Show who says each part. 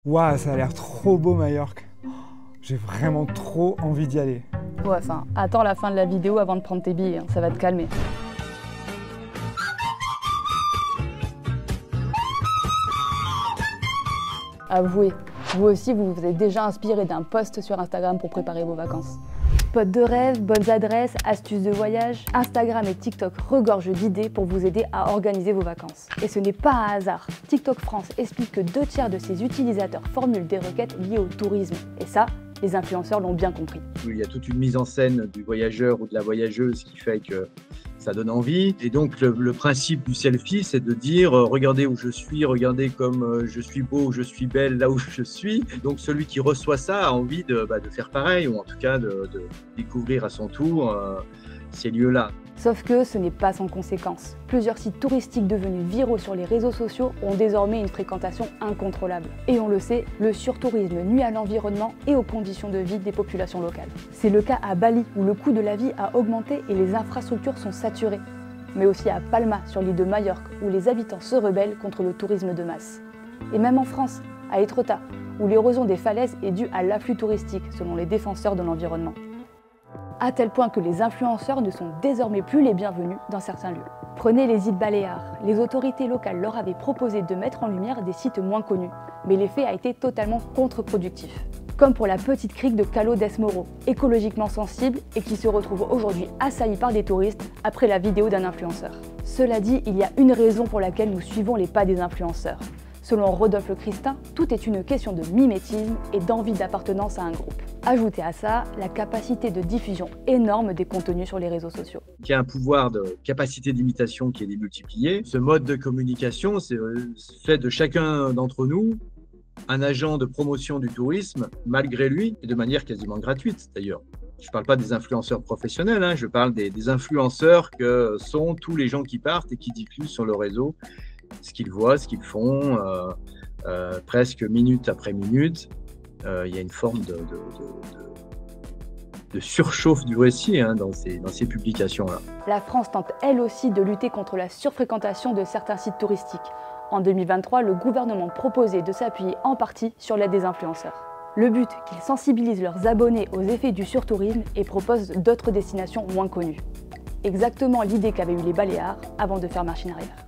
Speaker 1: Waouh, ça a l'air trop beau Majorque. J'ai vraiment trop envie d'y aller.
Speaker 2: Ouais, enfin, attends la fin de la vidéo avant de prendre tes billets, hein, ça va te calmer. Avouez, vous aussi vous vous êtes déjà inspiré d'un post sur Instagram pour préparer vos vacances. Spots de rêve, bonnes adresses, astuces de voyage, Instagram et TikTok regorgent d'idées pour vous aider à organiser vos vacances. Et ce n'est pas un hasard. TikTok France explique que 2/3 de ses utilisateurs formulent des requêtes liées au tourisme. Et ça, les influenceurs l'ont bien compris.
Speaker 3: Il y a toute une mise en scène du voyageur ou de la voyageuse qui fait que ça donne envie. Et donc le principe du selfie, c'est de dire regardez où je suis, regardez comme je suis beau, je suis belle là où je suis. Donc celui qui reçoit ça a envie de faire pareil, ou en tout cas de découvrir à son tour ces lieux-là.
Speaker 2: Sauf que ce n'est pas sans conséquence. Plusieurs sites touristiques devenus viraux sur les réseaux sociaux ont désormais une fréquentation incontrôlable. Et on le sait, le surtourisme nuit à l'environnement et aux conditions de vie des populations locales. C'est le cas à Bali, où le coût de la vie a augmenté et les infrastructures sont saturées. Mais aussi à Palma, sur l'île de Majorque, où les habitants se rebellent contre le tourisme de masse. Et même en France, à Étretat, où l'érosion des falaises est due à l'afflux touristique, selon les défenseurs de l'environnement. À tel point que les influenceurs ne sont désormais plus les bienvenus dans certains lieux. Prenez les îles Baléares. Les autorités locales leur avaient proposé de mettre en lumière des sites moins connus, mais l'effet a été totalement contre-productif. Comme pour la petite crique de Calo des Moro, écologiquement sensible et qui se retrouve aujourd'hui assaillie par des touristes après la vidéo d'un influenceur. Cela dit, il y a une raison pour laquelle nous suivons les pas des influenceurs. Selon Rodolphe Le Christin, tout est une question de mimétisme et d'envie d'appartenance à un groupe. Ajoutez à ça la capacité de diffusion énorme des contenus sur les réseaux sociaux.
Speaker 3: Il y a un pouvoir de capacité d'imitation qui est démultiplié. Ce mode de communication, c'est fait de chacun d'entre nous un agent de promotion du tourisme, malgré lui, et de manière quasiment gratuite d'ailleurs. Je ne parle pas des influenceurs professionnels, hein, je parle des influenceurs que sont tous les gens qui partent et qui diffusent sur le réseau ce qu'ils voient, ce qu'ils font, presque minute après minute. Il y a une forme de surchauffe du récit dans ces publications-là.
Speaker 2: La France tente elle aussi de lutter contre la surfréquentation de certains sites touristiques. En 2023, le gouvernement proposait de s'appuyer en partie sur l'aide des influenceurs. Le but, qu'ils sensibilisent leurs abonnés aux effets du surtourisme et proposent d'autres destinations moins connues. Exactement l'idée qu'avaient eu les Baléares avant de faire machine arrière.